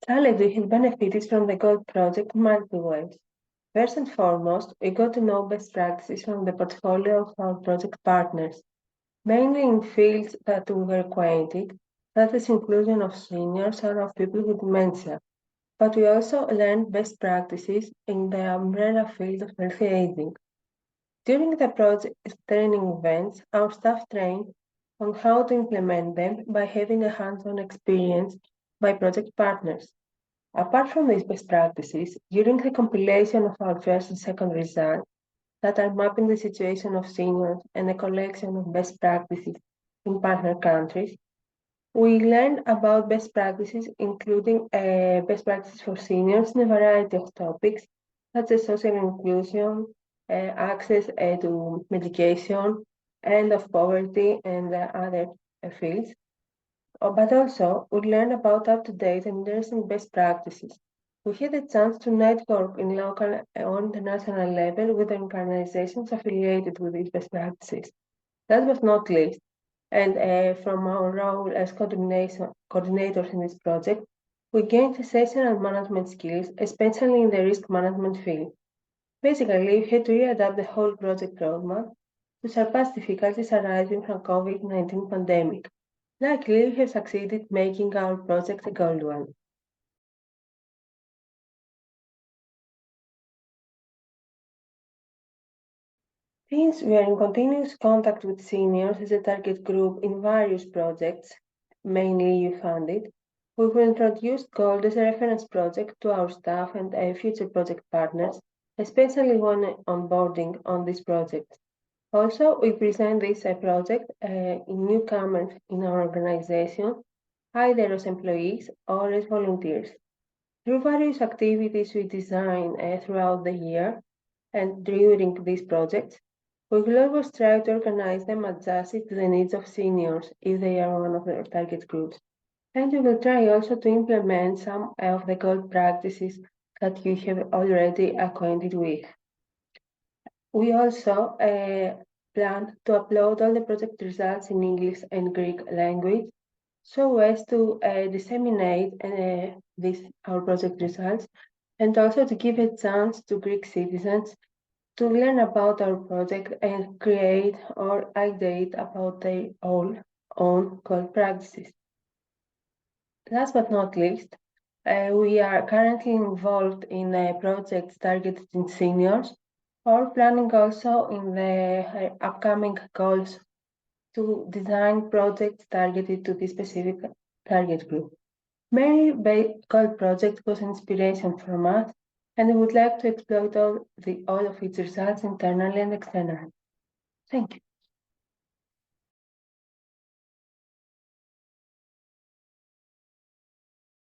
Challedu has benefited from the Gold Project in multiple ways. First and foremost, we got to know best practices from the portfolio of our project partners, mainly in fields that we were acquainted, such as inclusion of seniors and of people with dementia. But we also learned best practices in the umbrella field of healthy aging. During the project training events, our staff trained on how to implement them by having a hands-on experience by project partners. Apart from these best practices, during the compilation of our first and second results that are mapping the situation of seniors and a collection of best practices in partner countries, we learned about best practices, including best practices for seniors in a variety of topics, such as social inclusion, access to medication, end of poverty, and other fields. But also, we learned about up-to-date and interesting best practices. We had a chance to network in local or international level with organizations affiliated with these best practices. Last but not least, and from our role as coordinators in this project, we gained sessional management skills, especially in the risk management field. Basically, we had to readapt the whole project roadmap to surpass difficulties arising from COVID-19 pandemic. Luckily, we have succeeded making our project a gold one. Since we are in continuous contact with seniors as a target group in various projects, mainly EU-funded, we will introduce Gold as a reference project to our staff and future project partners, especially when onboarding on this project. Also, we present this project in newcomers in our organization, either as employees or as volunteers. Through various activities we design throughout the year and during these projects, we will always try to organize them adjusted to the needs of seniors if they are one of their target groups. And we will try also to implement some of the gold practices that you have already acquainted with. We also plan to upload all the project results in English and Greek language so as to disseminate our project results and also to give a chance to Greek citizens to learn about our project and create or ideate about their own gold practices. Last but not least, we are currently involved in projects targeted in seniors or planning also in the upcoming goals to design projects targeted to this specific target group. Mary Gold project was an inspiration for us, and we would like to exploit all of its results internally and externally. Thank you.